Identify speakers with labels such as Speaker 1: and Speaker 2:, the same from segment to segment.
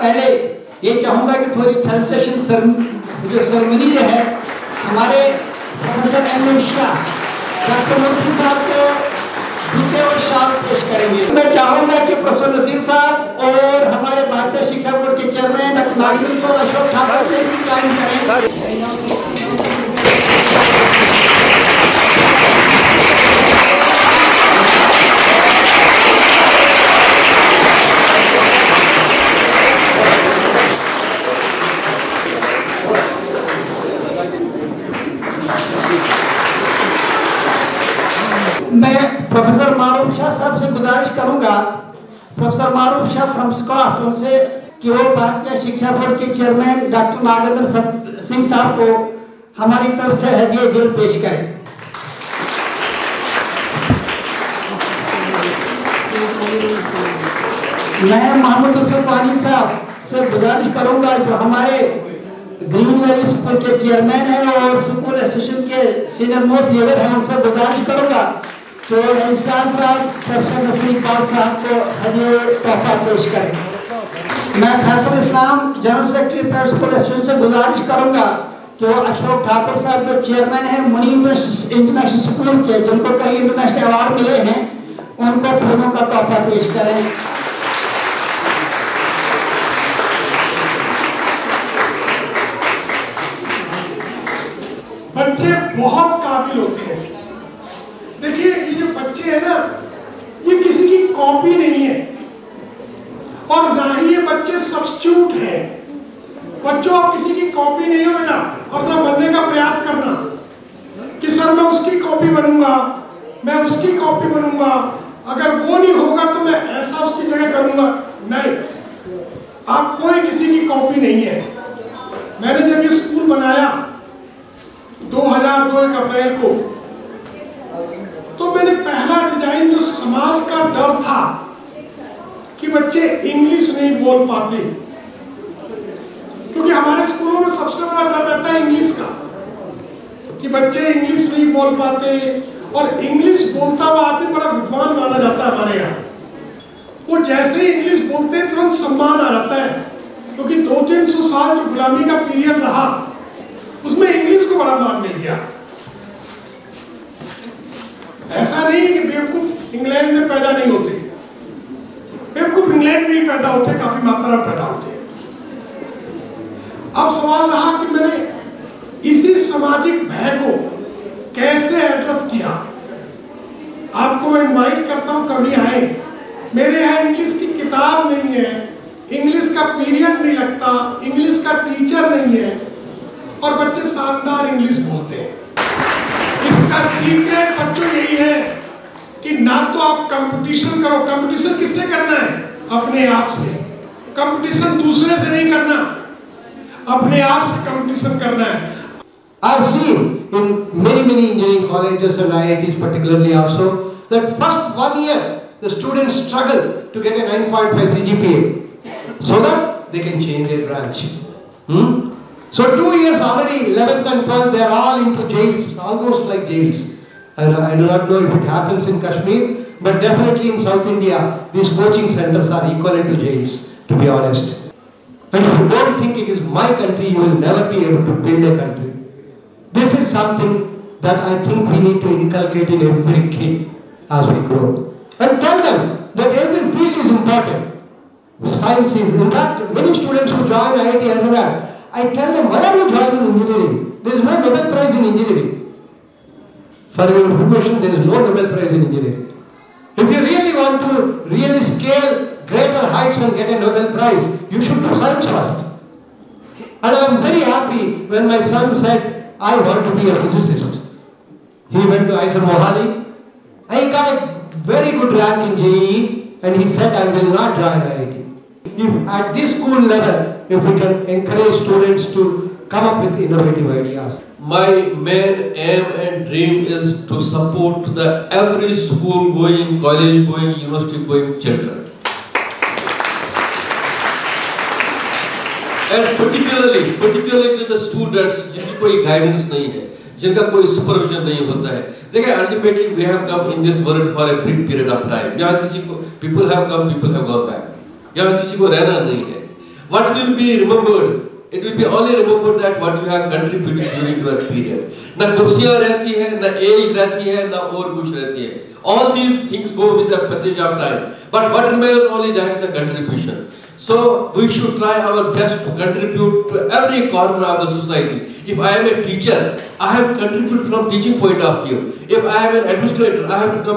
Speaker 1: पहले ये चाहूँगा कि थोड़ी फेलिसिटेशन जो सेरेमनी जो है हमारे प्रोफेसर एम शाह डॉक्टर मुफ्ती साहब को बुके और शाल पेश करेंगे। मैं चाहूँगा कि प्रोफेसर नसीर साहब और हमारे भारतीय शिक्षा बोर्ड के चेयरमैन डॉक्टर नागेंद्र और अशोक ठाकुर से भी ज्वाइन करें। मैं प्रोफेसर मारूफ शाह साहब से गुजारिश करूंगा, professor Maroof Shah from SKUAST, उनसे कि वो भारतीय शिक्षा बोर्ड के चेयरमैन डॉक्टर नागेंद्र सिंह साहब को हमारी तरफ से हदिया दिल पेश करें। मैं मोहम्मद यूसुफ साहब से गुजारिश करूंगा जो हमारे ग्रीन वैली स्कूल के चेयरमैन हैं और स्कूल एसोसिएशन के सीनियर मोस्ट लीडर हैं, उनसे गुजारिश करूंगा तो रजिस्ट्रार साहब प्रोफेसर नसीर इकबाल साहब को हदिया तोहफा पेश करें। मैं Faisal Islam general secretary private school association से गुजारिश करूंगा कि वो अशोक ठाकुर साहब जो चेयरमैन हैं मुनीम इंटरनेशनल स्कूल के, जिनको कई इंटरनेशनल अवार्ड मिले हैं, उनको फिल्मों का तोहफा पेश करें।
Speaker 2: बच्चे बहुत काबिल होते हैं। देखिए ये जो बच्चे हैं ना, ये किसी की कॉपी नहीं है और ना ही ये बच्चे सब्स्टिट्यूट हैं। बच्चों आप किसी की कॉपी नहीं हो बेटा, अपना बनने का प्रयास करना कि सर मैं उसकी कॉपी बनूंगा, मैं उसकी कॉपी बनूंगा, अगर वो नहीं होगा तो मैं ऐसा उसकी जगह करूंगा। नहीं, आप कोई किसी की कॉपी नहीं है। मैंने जब ये स्कूल बनाया 2002 अप्रैल को, तो मैंने पहला डिजाइन जो समाज का डर था कि बच्चे इंग्लिश नहीं बोल पाते, क्योंकि हमारे स्कूलों में सबसे बड़ा डर रहता है इंग्लिश का, कि बच्चे इंग्लिश नहीं बोल पाते, और इंग्लिश बोलता हुआ आदमी बड़ा विद्वान माना जाता है हमारे यहाँ। वो जैसे ही इंग्लिश बोलते हैं तुरंत सम्मान आ जाता है, क्योंकि 200-300 साल जो गुलामी का पीरियड रहा उसमें इंग्लिश को बड़ा मान मिल गया। ऐसा नहीं कि बेवकूफ इंग्लैंड में पैदा नहीं होते, बेवकूफ इंग्लैंड में ही पैदा होते, काफी मात्रा में पैदा होते। अब सवाल रहा कि मैंने इसी सामाजिक भय को कैसे एड्रेस किया। आपको मैं इनवाइट करता हूं कभी आए, मेरे यहाँ इंग्लिश की किताब नहीं है, इंग्लिश का पीरियड नहीं लगता, इंग्लिश का टीचर नहीं है, और बच्चे शानदार इंग्लिश बोलते हैं। इसका सीक्रेट बच्चों यही है कि ना तो आप कंपटीशन करो। कंपटीशन किससे करना है? अपने आप से। कंपटीशन दूसरे से नहीं करना, अपने आप से कंपटीशन करना है।
Speaker 1: I've seen in many engineering colleges and IITs particularly also that first 1 year the students struggle to get a 9.5 CGPA so that they can change their branch. So 2 years already, 11th and 12th, they are all into jails, almost like jails. And I do not know if it happens in Kashmir, but definitely in South India, these coaching centers are equivalent to jails, to be honest. And if you don't think it is my country, you will never be able to build a country. This is something that I think we need to inculcate in every kid as we grow. And tell them that every field is important. Science is, in fact, many students who join IIT Hyderabad, I tell them, why are you joining engineering? There is no Nobel Prize in engineering. For your information, there is no Nobel Prize in engineering. If you really want to really scale greater heights and get a Nobel Prize, you should do science first. And I am very happy when my son said, I want to be a physicist. He went to IISER Mohali. I got a very good rank in JEE, and he said, I will not join IIT. If at this school level, if we can encourage students to come up with innovative ideas.
Speaker 3: My main aim and dream is to support the every school going, college going, university going children. And particularly the students जिनकी कोई guidance नहीं है, जिनका कोई supervision नहीं होता है. देखिए ultimately we have come in this world for a brief period of time. यहाँ किसी को people have come, people have gone back. यहाँ किसी को रहना नहीं है. What will be remembered? It will be only remembered that what you have contributed during your period. ना कुर्सियाँ रहती है, ना age रहती है, ना और कुछ रहती है. All these things go with the passage of time. But what remains only that is a contribution. So we should try our best to contribute to every corner of the society. If I am a teacher, I have to contribute from teaching point of view. If I am an administrator, I have to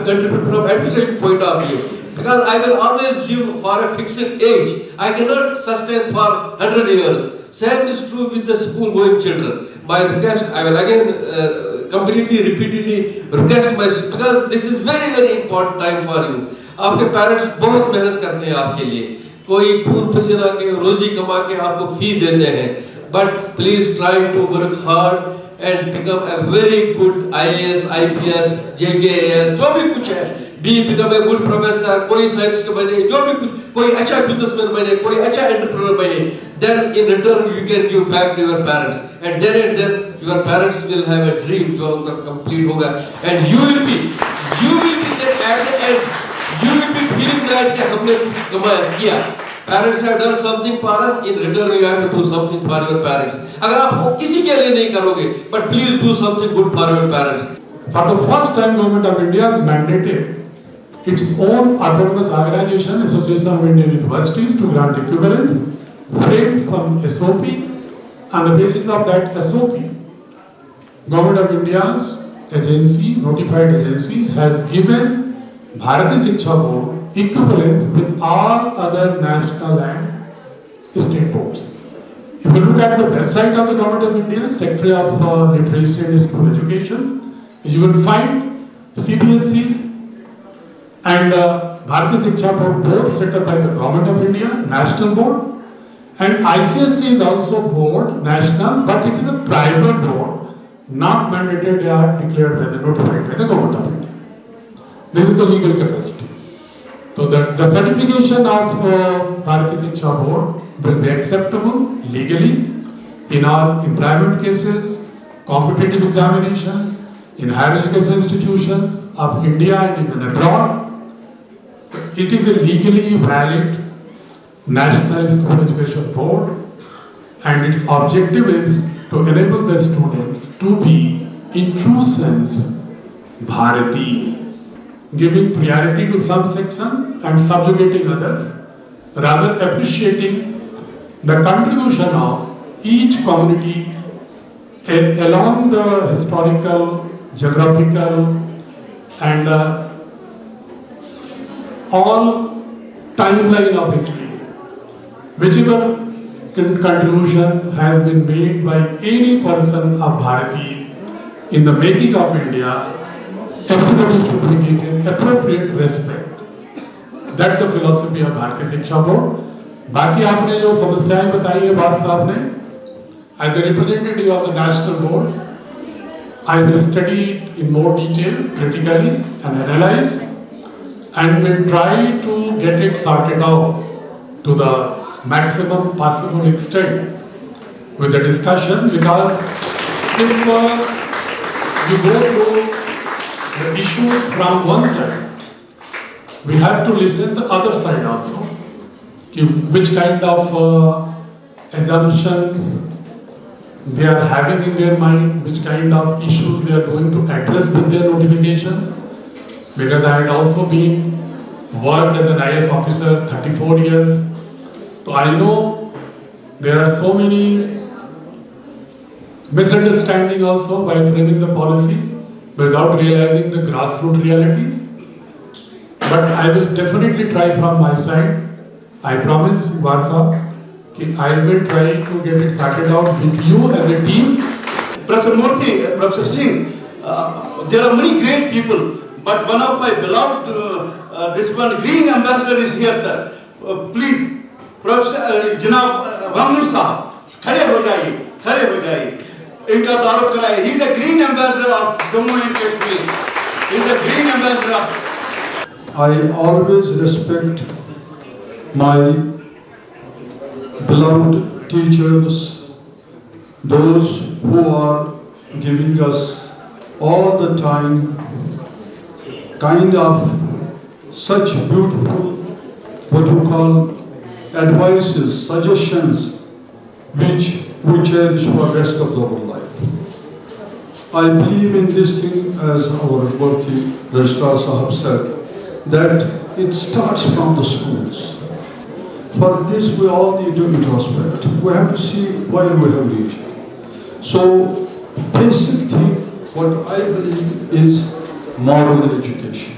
Speaker 3: contribute from administration point of view. Because I will always live for a fixed age. I cannot sustain for 100 years. Same is true with the school going children. My request, I will again completely, repeatedly request my, because this is very, very important time for you. आपके parents बहुत मेहनत करते हैं आपके लिए. कोई खून पसीना के रोजी कमा के आपको फी देते हैं. But please try to work hard and become a very good IAS, IPS, JKAS, जो भी कुछ है. Become a good professor, कोई साइंस के बने, जो भी कुछ, कोई अच्छा बिजनेसमैन बने, कोई अच्छा एंटरप्रेन्योर बने, then in return you can give back to your parents, and then your parents will have a dream जो उनका complete होगा, and you will be there at the end, you will be feeling that कि हमने कुछ कमाया किया. Parents have done something for us, in return you have to do something for your parents. अगर आप वो किसी के लिए नहीं करोगे, but please do something good for your parents.
Speaker 4: For the first time, Government of India has mandated its own autonomous organization, Association of Indian Universities, to grant equivalence, framed some SOP. On the basis of that SOP, Government of India's agency, notified agency, has given Bharatiya Shiksha Board equivalence with all other national and state boards. If you look at the website of the Government of India, Secretary of Literacy and School Education, you will find CBSE and Bharatiya Shiksha Board both set up by the Government of India, National Board, and ICSE is also board, national, but it is a private board, not mandated or declared by the notified by the Government of India. This is the legal capacity. So the certification of Bharatiya Shiksha Board will be acceptable legally in all employment cases, competitive examinations, in higher education institutions of India and even abroad. It is a legally valid National School Education Board, and its objective is to enable the students to be, in true sense, Bharati, giving priority to some section and subjugating others, rather appreciating the contribution of each community along the historical, geographical, and all timeline of history. Whichever contribution has been made by any person of Bharati in the making of India, everybody should be given appropriate respect. That's the philosophy of Bharatiya Shiksha Board. बाकी आपने जो समस्याएं बताई है बार साहब ने, as a representative of the national board, I will study it in more detail, critically, and analyze, and will try to get it sorted out to the maximum possible extent with the discussion, because if we go through the issues from one side, we have to listen the other side also, which kind of assumptions they are having in their mind, which kind of issues they are going to address with their notifications. Because I had also been worked as an IAS officer 34 years, so I know there are so many misunderstandings also while framing the policy without realizing the grassroots realities. But I will definitely try from my side. I promise, Varsa, I will try to get it sorted out with you as a team.
Speaker 5: Professor Murthy, Professor Singh, there are many great people, but one of my beloved, this one green ambassador is here, sir. Please, Professor Janab Ramnur Sahab, खड़े हो जाइए, इनका तारुफ कराइए. He is a green ambassador of Jammu and Kashmir. He is a green ambassador.
Speaker 6: I always respect my beloved teachers, those who are giving us all the time kind of such beautiful, what you call, advices, suggestions which we cherish for the rest of our life. I believe in this thing, as our worthy Registrar Sahab said, that it starts from the schools. For this we all need to introspect. We have to see why we have reached. So, basic thing, what I believe is moral education.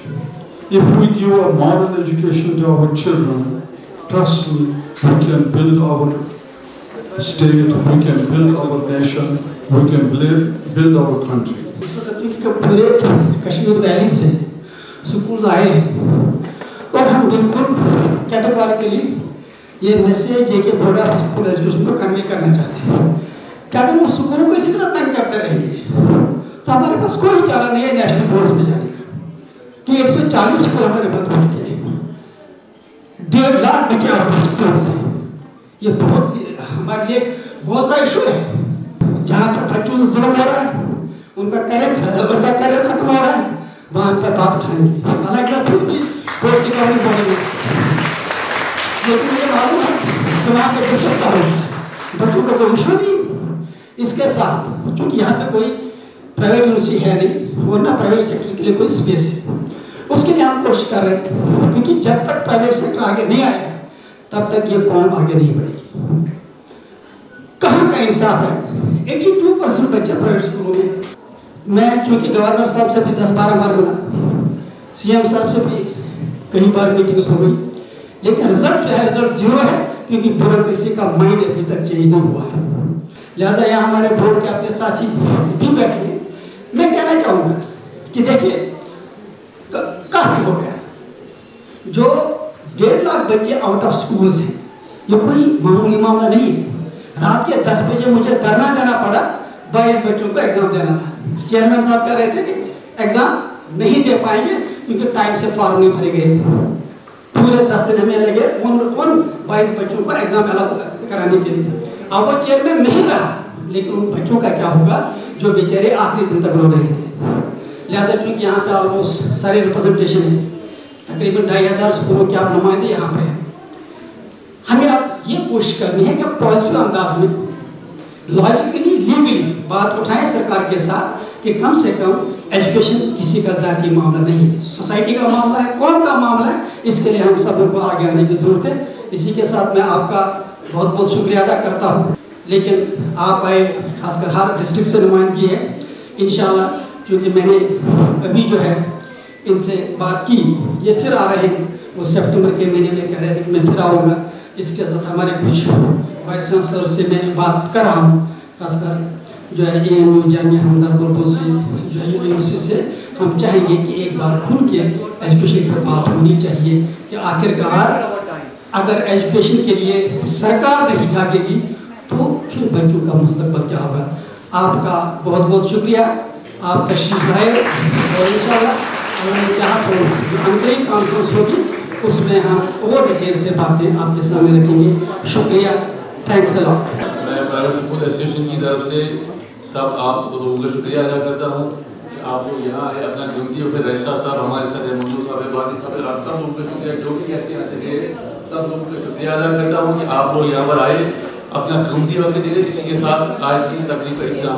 Speaker 6: If we give a moral education to our children, trust me, we can build our state, we can build our nation, we can build our country.
Speaker 7: इस वक्त क्योंकि पूरे Kashmir valley से school आए हैं और हम बिल्कुल कैटेगोरिकली ये मैसेज है कि बोर्ड ऑफ स्कूल एजुकेशन को कन्वे करना चाहते हैं कि अगर हम स्कूलों को इसी तरह तंग करते रहेंगे तो हमारे पास कोई चारा नहीं है नेशनल बोर्ड में जाने का, कि 140 स्कूल हमारे बंद हो चुके हैं, 1.5 लाख बच्चे आउट ऑफ स्कूल से। ये हमारे लिए बहुत बड़ा इशू है। जहाँ पर बच्चों से जुल्म हो रहा है, उनका करियर खत्म हो रहा है, वहाँ पर बात उठाएंगे। हालांकि फिर भी कोर्ट की कहानी बोलेंगे, लेकिन ये मालूम है कि वहाँ पर डिस्कस का होता है, बच्चों का कोई इशू नहीं। इसके साथ चूंकि यहाँ पे कोई प्राइवेट यूनिवर्सिटी है नहीं और ना प्राइवेट सेक्टर के लिए कोई स्पेस है, उसके लिए हम कोशिश कर रहे हैं, क्योंकि जब तक प्राइवेट सेक्टर आगे नहीं आएगा तब तक ये कौम आगे नहीं बढ़ेगी। कहाँ का इंसाफ है? 82% बच्चे प्राइवेट स्कूलों में। मैं चूंकि गवर्नर साहब से भी 10-12 बार मिला, सीएम साहब से भी कई बार मीटिंग्स हो गई, लेकिन रिजल्ट जो है रिजल्ट जीरो है, क्योंकि ब्यूरोक्रेसी का माइंड अभी तक चेंज नहीं हुआ है। लिहाजा यहाँ हमारे बोर्ड के अपने साथी भी बैठे हैं। मैं कहना चाहूँगा कि देखिए काफी हो गया, जो 1.5 लाख बच्चे आउट ऑफ स्कूल्स हैं, ये कोई मामूली मामला नहीं है। रात के 10 बजे मुझे धरना देना पड़ा, 22 बच्चों को एग्जाम देना था। चेयरमैन साहब कह रहे थे कि एग्जाम नहीं दे पाएंगे क्योंकि टाइम से फॉर्म नहीं भरे गए। पूरे 10 दिन हमें लगे उन 22 बच्चों को एग्जाम अलाउ कराने के लिए। अब वो चेयरमैन नहीं रहा, लेकिन उन बच्चों का क्या होगा जो बेचारे आखिरी दिन तक रो रहे थे। लिहाजा चूंकि यहाँ पे ऑलमोस्ट सारी रिप्रेजेंटेशन है, तकरीबन 2500 स्कूलों के आप नुमाइंदे यहाँ पे हैं। हमें अब ये कोशिश करनी है कि पॉजिटिव अंदाज में लॉजिकली लीगली बात उठाएं सरकार के साथ कि कम से कम एजुकेशन किसी का जाती मामला नहीं है, सोसाइटी का मामला है, कौम का मामला है। इसके लिए हम सब को आगे आने की जरूरत है। इसी के साथ मैं आपका बहुत बहुत शुक्रिया अदा करता हूँ। लेकिन आप आए, खासकर हर डिस्ट्रिक्ट से नुमाइंदगी है। इंशाल्लाह क्योंकि मैंने अभी जो है इनसे बात की, ये फिर आ रहे हैं, वो सितंबर के महीने में कह रहे थे कि मैं फिर आऊँगा। इसके साथ हमारे कुछ वाइस चांसलर से मैं बात कर रहा हूँ, खासकर जो है AMU जामिया हमदर्द से जो है यूनिवर्सिटी से हम चाहेंगे कि एक बार खुल के एजुकेशन पर बात होनी चाहिए कि आखिरकार अगर एजुकेशन के लिए सरकार नहीं जागेगी तो फिर बच्चों का मुस्तकबिल क्या होगा। आपका बहुत बहुत शुक्रिया, आप तशरीफ लाए और इंशाल्लाह हमने चाहा तो जो अंतरिम कॉन्फ्रेंस होगी उसमें हम और डिटेल से बातें आपके सामने रखेंगे। शुक्रिया, थैंक्स अ लॉट।
Speaker 8: मैं प्राइवेट स्कूल एसोसिएशन की तरफ से सब आप लोगों का शुक्रिया अदा करता हूँ कि आप लोग यहाँ आए, अपना कीमती हो। फिर रजिस्ट्रार साहब हमारे साथ है, मंजूर साहब है, बाकी साहब, आप सब लोगों का शुक्रिया, जो भी गेस्ट यहाँ से गए सब लोगों का शुक्रिया अदा करता हूँ कि आप लोग यहाँ पर आए, अपना कीमती वक्त दिए। इसी के साथ आज की तकरीब का इख्तिताम